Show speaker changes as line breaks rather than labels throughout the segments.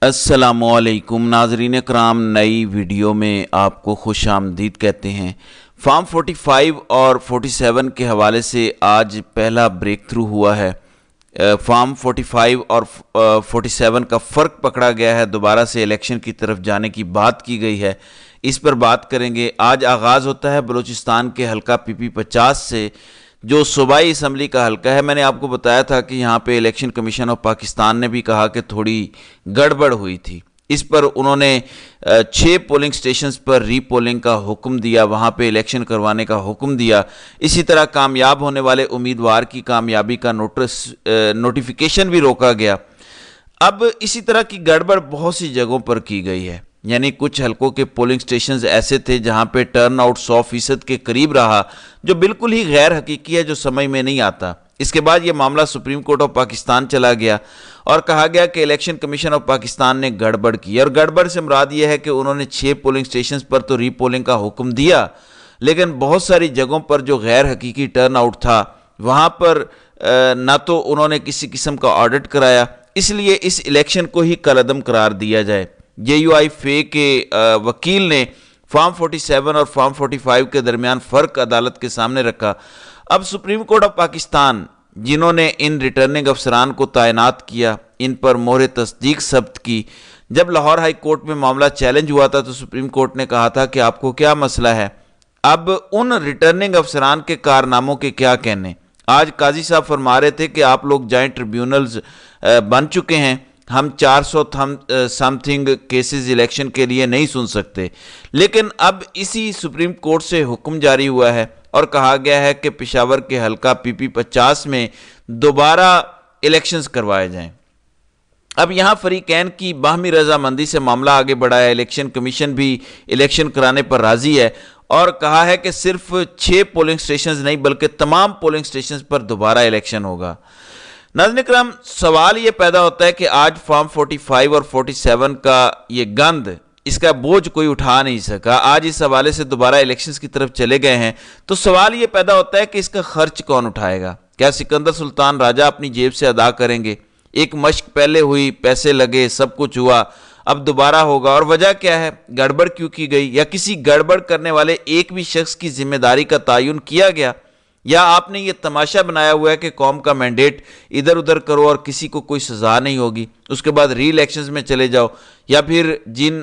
السلام علیکم ناظرین کرام، نئی ویڈیو میں آپ کو خوش آمدید کہتے ہیں۔ فارم 45 اور 47 کے حوالے سے آج پہلا بریک تھرو ہوا ہے۔ فارم 45 اور 47 کا فرق پکڑا گیا ہے، دوبارہ سے الیکشن کی طرف جانے کی بات کی گئی ہے، اس پر بات کریں گے۔ آج آغاز ہوتا ہے بلوچستان کے حلقہ PP 50 سے، جو صوبائی اسمبلی کا حلقہ ہے۔ میں نے آپ کو بتایا تھا کہ یہاں پہ الیکشن کمیشن آف پاکستان نے بھی کہا کہ تھوڑی گڑبڑ ہوئی تھی، اس پر انہوں نے 6 پولنگ سٹیشنز پر ری پولنگ کا حکم دیا، وہاں پہ الیکشن کروانے کا حکم دیا۔ اسی طرح کامیاب ہونے والے امیدوار کی کامیابی کا نوٹیفیکیشن بھی روکا گیا۔ اب اسی طرح کی گڑبڑ بہت سی جگہوں پر کی گئی ہے، یعنی کچھ حلقوں کے پولنگ سٹیشنز ایسے تھے جہاں پہ ٹرن آؤٹ 100% کے قریب رہا، جو بالکل ہی غیر حقیقی ہے، جو سمجھ میں نہیں آتا۔ اس کے بعد یہ معاملہ سپریم کورٹ آف پاکستان چلا گیا اور کہا گیا کہ الیکشن کمیشن آف پاکستان نے گڑبڑ کی، اور گڑبڑ سے مراد یہ ہے کہ انہوں نے 6 پولنگ سٹیشنز پر تو ری پولنگ کا حکم دیا، لیکن بہت ساری جگہوں پر جو غیر حقیقی ٹرن آؤٹ تھا وہاں پر نہ تو انہوں نے کسی قسم کا آڈٹ کرایا، اس لیے اس الیکشن کو ہی کالعدم قرار دیا جائے۔ JUI فے کے وکیل نے فارم 47 اور فارم 45 کے درمیان فرق عدالت کے سامنے رکھا۔ اب سپریم کورٹ آف پاکستان، جنہوں نے ان ریٹرننگ افسران کو تعینات کیا، ان پر مہر تصدیق ثبت کی۔ جب لاہور ہائی کورٹ میں معاملہ چیلنج ہوا تھا تو سپریم کورٹ نے کہا تھا کہ آپ کو کیا مسئلہ ہے، اب ان ریٹرننگ افسران کے کارناموں کے کیا کہنے۔ آج قاضی صاحب فرما رہے تھے کہ آپ لوگ جائیں، ٹریبیونلز بن چکے ہیں، ہم 400 سم تھنگ کیسز الیکشن کے لیے نہیں سن سکتے، لیکن اب اسی سپریم کورٹ سے حکم جاری ہوا ہے اور کہا گیا ہے کہ پشاور کے حلقہ PP 50 میں دوبارہ الیکشنز کروائے جائیں۔ اب یہاں فریقین کی باہمی رضامندی سے معاملہ آگے بڑھا ہے، الیکشن کمیشن بھی الیکشن کرانے پر راضی ہے اور کہا ہے کہ صرف 6 پولنگ سٹیشنز نہیں بلکہ تمام پولنگ سٹیشنز پر دوبارہ الیکشن ہوگا۔ ناظرین کرام، سوال یہ پیدا ہوتا ہے کہ آج فارم 45 اور 47 کا یہ گند، اس کا بوجھ کوئی اٹھا نہیں سکا، آج اس حوالے سے دوبارہ الیکشنز کی طرف چلے گئے ہیں، تو سوال یہ پیدا ہوتا ہے کہ اس کا خرچ کون اٹھائے گا؟ کیا سکندر سلطان راجہ اپنی جیب سے ادا کریں گے؟ ایک مشق پہلے ہوئی، پیسے لگے، سب کچھ ہوا، اب دوبارہ ہوگا، اور وجہ کیا ہے؟ گڑبڑ کیوں کی گئی؟ یا کسی گڑبڑ کرنے والے ایک بھی شخص کی ذمہ داری کا تعین کیا گیا؟ یا آپ نے یہ تماشا بنایا ہوا ہے کہ قوم کا مینڈیٹ ادھر ادھر کرو اور کسی کو کوئی سزا نہیں ہوگی، اس کے بعد ری الیکشنز میں چلے جاؤ؟ یا پھر جن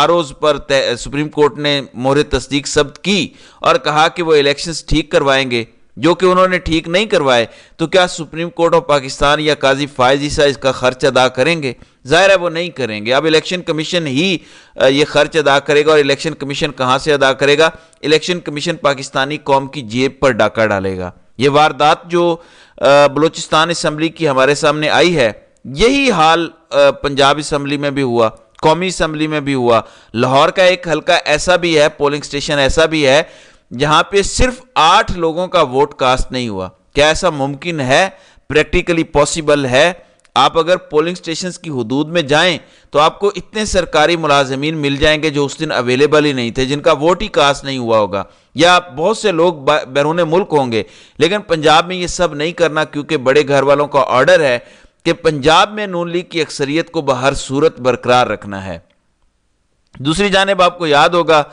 ROs پر سپریم کورٹ نے مہر تصدیق ثبت کی اور کہا کہ وہ الیکشنز ٹھیک کروائیں گے، جو کہ انہوں نے ٹھیک نہیں کروائے، تو کیا سپریم کورٹ آف پاکستان یا قاضی فائز عیسیٰ اس کا خرچ ادا کریں گے؟ ظاہر ہے وہ نہیں کریں گے۔ اب الیکشن کمیشن ہی یہ خرچ ادا کرے گا، اور الیکشن کمیشن کہاں سے ادا کرے گا؟ الیکشن کمیشن پاکستانی قوم کی جیب پر ڈاکہ ڈالے گا۔ یہ واردات جو بلوچستان اسمبلی کی ہمارے سامنے آئی ہے، یہی حال پنجاب اسمبلی میں بھی ہوا، قومی اسمبلی میں بھی ہوا۔ لاہور کا ایک حلقہ ایسا بھی ہے، پولنگ سٹیشن ایسا بھی ہے جہاں پہ صرف 8 لوگوں کا ووٹ کاسٹ نہیں ہوا۔ کیا ایسا ممکن ہے؟ پریکٹیکلی پاسبل ہے؟ آپ اگر پولنگ سٹیشنز کی حدود میں جائیں تو آپ کو اتنے سرکاری ملازمین مل جائیں گے جو اس دن اویلیبل ہی نہیں تھے، جن کا ووٹ ہی کاسٹ نہیں ہوا ہوگا، یا بہت سے لوگ بیرون ملک ہوں گے۔ لیکن پنجاب میں یہ سب نہیں کرنا، کیونکہ بڑے گھر والوں کا آرڈر ہے کہ پنجاب میں نون لیگ کی اکثریت کو بہر صورت برقرار رکھنا ہے۔ دوسری جانب آپ کو یاد ہوگا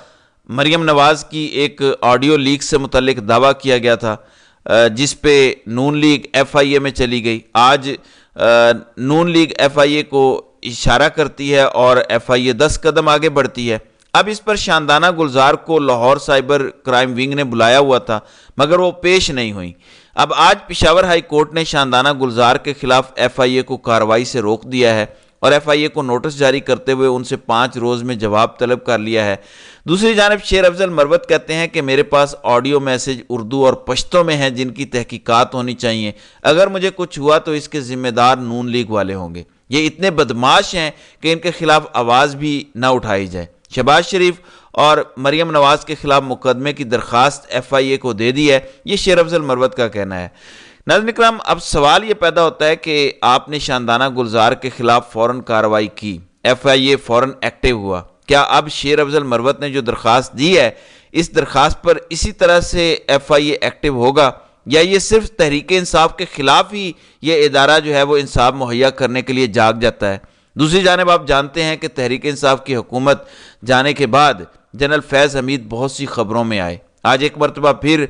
مریم نواز کی ایک آڈیو لیک سے متعلق دعویٰ کیا گیا تھا، جس پہ نون لیگ FIA میں چلی گئی۔ آج نون لیگ FIA کو اشارہ کرتی ہے اور FIA 10 قدم آگے بڑھتی ہے۔ اب اس پر شاندانہ گلزار کو لاہور سائبر کرائم ونگ نے بلایا ہوا تھا، مگر وہ پیش نہیں ہوئی۔ اب آج پشاور ہائی کورٹ نے شاندانہ گلزار کے خلاف FIA کو کارروائی سے روک دیا ہے اور FIA کو نوٹس جاری کرتے ہوئے ان سے 5 روز میں جواب طلب کر لیا ہے۔ دوسری جانب شیر افضل مروت کہتے ہیں کہ میرے پاس آڈیو میسج اردو اور پشتو میں ہیں جن کی تحقیقات ہونی چاہیے، اگر مجھے کچھ ہوا تو اس کے ذمہ دار نون لیگ والے ہوں گے۔ یہ اتنے بدمعاش ہیں کہ ان کے خلاف آواز بھی نہ اٹھائی جائے۔ شہباز شریف اور مریم نواز کے خلاف مقدمے کی درخواست FIA کو دے دی ہے، یہ شیر افضل مروت کا کہنا ہے۔ ناظرین اکرام، اب سوال یہ پیدا ہوتا ہے کہ آپ نے شاندانہ گلزار کے خلاف فوراً کارروائی کی، FIA فوراً ایکٹیو ہوا، کیا اب شیر افضل مروت نے جو درخواست دی ہے اس درخواست پر اسی طرح سے FIA ایکٹیو ہوگا، یا یہ صرف تحریک انصاف کے خلاف ہی یہ ادارہ جو ہے وہ انصاف مہیا کرنے کے لیے جاگ جاتا ہے؟ دوسری جانب آپ جانتے ہیں کہ تحریک انصاف کی حکومت جانے کے بعد جنرل فیض حمید بہت سی خبروں میں آئے۔ آج ایک مرتبہ پھر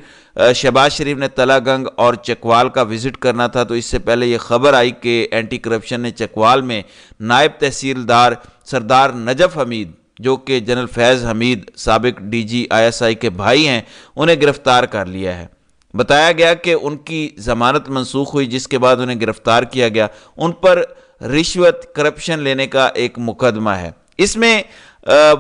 شہباز شریف نے تلہ گنگ اور چکوال کا وزٹ کرنا تھا، تو اس سے پہلے یہ خبر آئی کہ اینٹی کرپشن نے چکوال میں نائب تحصیلدار سردار نجف حمید، جو کہ جنرل فیض حمید سابق ڈی جی ISI کے بھائی ہیں، انہیں گرفتار کر لیا ہے۔ بتایا گیا کہ ان کی ضمانت منسوخ ہوئی، جس کے بعد انہیں گرفتار کیا گیا۔ ان پر رشوت کرپشن لینے کا ایک مقدمہ ہے۔ اس میں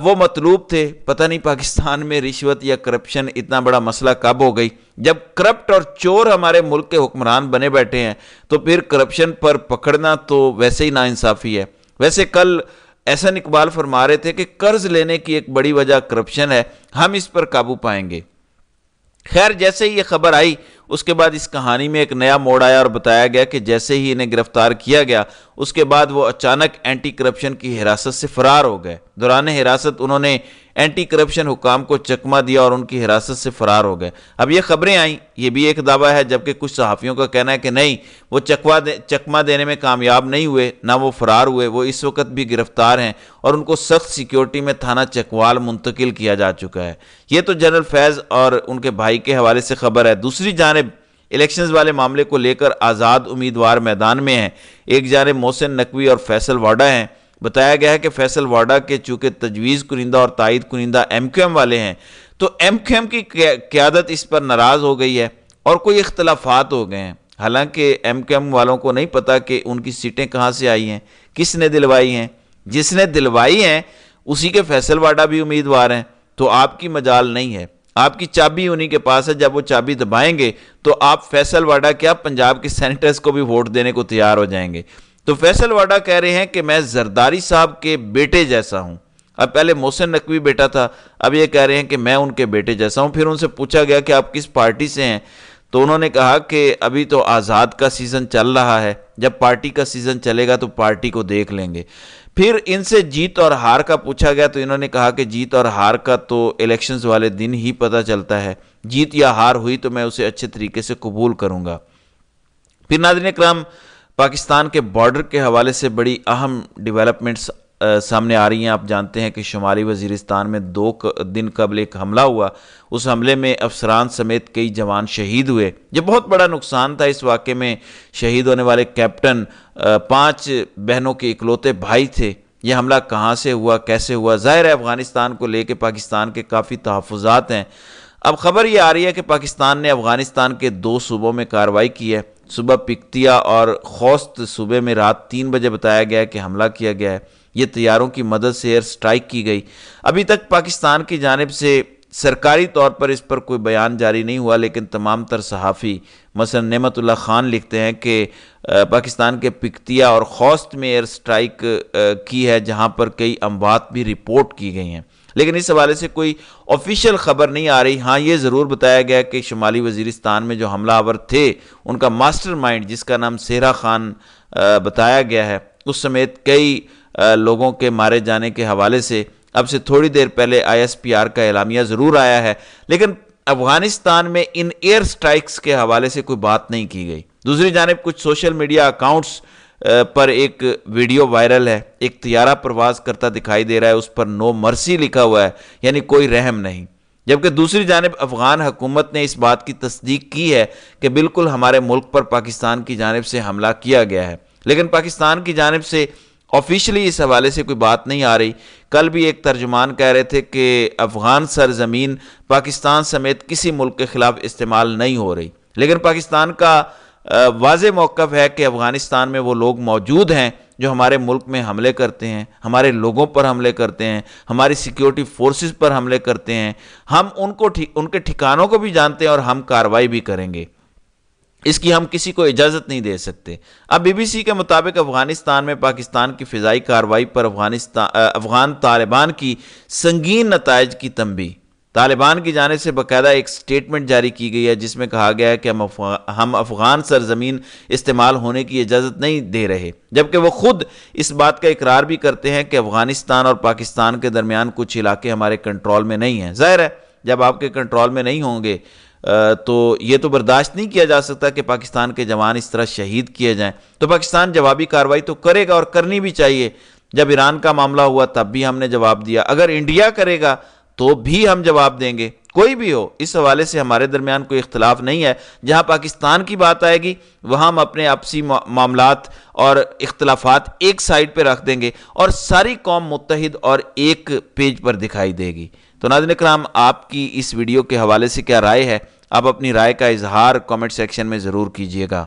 وہ مطلوب تھے، پتہ نہیں پاکستان میں رشوت یا کرپشن اتنا بڑا مسئلہ کب ہو گئی۔ جب کرپٹ اور چور ہمارے ملک کے حکمران بنے بیٹھے ہیں تو پھر کرپشن پر پکڑنا تو ویسے ہی ناانصافی ہے۔ ویسے کل احسن اقبال فرما رہے تھے کہ قرض لینے کی ایک بڑی وجہ کرپشن ہے، ہم اس پر قابو پائیں گے۔ خیر، جیسے ہی یہ خبر آئی اس کے بعد اس کہانی میں ایک نیا موڑ آیا اور بتایا گیا کہ جیسے ہی انہیں گرفتار کیا گیا اس کے بعد وہ اچانک اینٹی کرپشن کی حراست سے فرار ہو گئے۔ دوران حراست انہوں نے اینٹی کرپشن حکام کو چکمہ دیا اور ان کی حراست سے فرار ہو گئے۔ اب یہ خبریں آئیں، یہ بھی ایک دعویٰ ہے، جبکہ کچھ صحافیوں کا کہنا ہے کہ نہیں، وہ چکمہ دینے میں کامیاب نہیں ہوئے، نہ وہ فرار ہوئے، وہ اس وقت بھی گرفتار ہیں اور ان کو سخت سیکیورٹی میں تھانہ چکوال منتقل کیا جا چکا ہے۔ یہ تو جنرل فیض اور ان کے بھائی کے حوالے سے خبر ہے۔ دوسری جانب الیکشنز والے معاملے کو لے کر آزاد امیدوار میدان میں ہیں۔ ایک جانب محسن نقوی اور فیصل واڈا ہیں۔ بتایا گیا ہے کہ فیصل واڈا کے چونکہ تجویز کنندہ اور تائید کنندہ MQM والے ہیں، تو MQM کی قیادت اس پر ناراض ہو گئی ہے اور کوئی اختلافات ہو گئے ہیں۔ حالانکہ MQM والوں کو نہیں پتا کہ ان کی سیٹیں کہاں سے آئی ہیں، کس نے دلوائی ہیں۔ جس نے دلوائی ہیں اسی کے فیصل واڈا بھی امیدوار ہیں، تو آپ کی مجال نہیں ہے، آپ کی چابی انہی کے پاس ہے۔ جب وہ چابی دبائیں گے تو آپ فیصل واڈا کیا پنجاب کے سینیٹرز کو بھی ووٹ دینے کو تیار ہو جائیں گے۔ تو فیصل واڈا کہہ رہے ہیں کہ میں زرداری صاحب کے بیٹے جیسا ہوں۔ اب پہلے محسن نقوی بیٹا تھا، اب یہ کہہ رہے ہیں کہ میں ان کے بیٹے جیسا ہوں۔ پھر ان سے پوچھا گیا کہ آپ کس پارٹی سے ہیں، تو انہوں نے کہا کہ ابھی تو آزاد کا سیزن چل رہا ہے، جب پارٹی کا سیزن چلے گا تو پارٹی کو دیکھ لیں گے۔ پھر ان سے جیت اور ہار کا پوچھا گیا تو انہوں نے کہا کہ جیت اور ہار کا تو الیکشنز والے دن ہی پتہ چلتا ہے، جیت یا ہار ہوئی تو میں اسے اچھے طریقے سے قبول کروں گا۔ پھر ناظرین اکرام، پاکستان کے بارڈر کے حوالے سے بڑی اہم ڈیولپمنٹس سامنے آ رہی ہیں۔ آپ جانتے ہیں کہ شمالی وزیرستان میں 2 دن قبل ایک حملہ ہوا، اس حملے میں افسران سمیت کئی جوان شہید ہوئے۔ یہ بہت بڑا نقصان تھا۔ اس واقعے میں شہید ہونے والے کیپٹن 5 بہنوں کے اکلوتے بھائی تھے۔ یہ حملہ کہاں سے ہوا، کیسے ہوا؟ ظاہر ہے افغانستان کو لے کے پاکستان کے کافی تحفظات ہیں۔ اب خبر یہ آ رہی ہے کہ پاکستان نے افغانستان کے 2 صوبوں میں کارروائی کی ہے۔ صوبہ پکتیا اور خوست صوبے میں رات 3 بجے بتایا گیا ہے کہ حملہ کیا گیا ہے۔ یہ طیاروں کی مدد سے ایئر سٹرائک کی گئی۔ ابھی تک پاکستان کی جانب سے سرکاری طور پر اس پر کوئی بیان جاری نہیں ہوا، لیکن تمام تر صحافی مثلا نعمت اللہ خان لکھتے ہیں کہ پاکستان کے پکتیا اور خوست میں ایئر سٹرائک کی ہے، جہاں پر کئی اموات بھی رپورٹ کی گئی ہیں، لیکن اس حوالے سے کوئی آفیشیل خبر نہیں آ رہی۔ ہاں، یہ ضرور بتایا گیا کہ شمالی وزیرستان میں جو حملہ آور تھے ان کا ماسٹر مائنڈ، جس کا نام سہرا خان بتایا گیا ہے، اس سمیت کئی لوگوں کے مارے جانے کے حوالے سے اب سے تھوڑی دیر پہلے ISPR کا اعلامیہ ضرور آیا ہے، لیکن افغانستان میں ان ایئر سٹرائکس کے حوالے سے کوئی بات نہیں کی گئی۔ دوسری جانب کچھ سوشل میڈیا اکاؤنٹس پر ایک ویڈیو وائرل ہے، ایک طیارہ پرواز کرتا دکھائی دے رہا ہے، اس پر نو مرسی لکھا ہوا ہے، یعنی کوئی رحم نہیں۔ جبکہ دوسری جانب افغان حکومت نے اس بات کی تصدیق کی ہے کہ بالکل ہمارے ملک پر پاکستان کی جانب سے حملہ کیا گیا ہے، لیکن پاکستان کی جانب سے آفیشلی اس حوالے سے کوئی بات نہیں آ رہی۔ کل بھی ایک ترجمان کہہ رہے تھے کہ افغان سرزمین پاکستان سمیت کسی ملک کے خلاف استعمال نہیں ہو رہی، لیکن پاکستان کا واضح موقف ہے کہ افغانستان میں وہ لوگ موجود ہیں جو ہمارے ملک میں حملے کرتے ہیں، ہمارے لوگوں پر حملے کرتے ہیں، ہماری سیکیورٹی فورسز پر حملے کرتے ہیں۔ ہم ان کے ٹھکانوں کو بھی جانتے ہیں اور ہم کارروائی بھی کریں گے، اس کی ہم کسی کو اجازت نہیں دے سکتے۔ اب BBC کے مطابق افغانستان میں پاکستان کی فضائی کارروائی پر افغان طالبان کی سنگین نتائج کی تنبیہ۔ طالبان کی جانب سے باقاعدہ ایک سٹیٹمنٹ جاری کی گئی ہے جس میں کہا گیا ہے کہ ہم افغان سرزمین استعمال ہونے کی اجازت نہیں دے رہے، جبکہ وہ خود اس بات کا اقرار بھی کرتے ہیں کہ افغانستان اور پاکستان کے درمیان کچھ علاقے ہمارے کنٹرول میں نہیں ہیں۔ ظاہر ہے جب آپ کے کنٹرول میں نہیں ہوں گے تو یہ تو برداشت نہیں کیا جا سکتا کہ پاکستان کے جوان اس طرح شہید کیے جائیں، تو پاکستان جوابی کارروائی تو کرے گا اور کرنی بھی چاہیے، جب ایران کا معاملہ ہوا تب بھی ہم نے جواب دیا، اگر انڈیا کرے گا تو بھی ہم جواب دیں گے، کوئی بھی ہو۔ اس حوالے سے ہمارے درمیان کوئی اختلاف نہیں ہے۔ جہاں پاکستان کی بات آئے گی وہاں ہم اپنے آپسی معاملات اور اختلافات ایک سائڈ پہ رکھ دیں گے اور ساری قوم متحد اور ایک پیج پر دکھائی دے گی۔ تو ناظرین کرام، آپ کی اس ویڈیو کے حوالے سے کیا رائے ہے؟ آپ اپنی رائے کا اظہار کامنٹ سیکشن میں ضرور کیجیے گا۔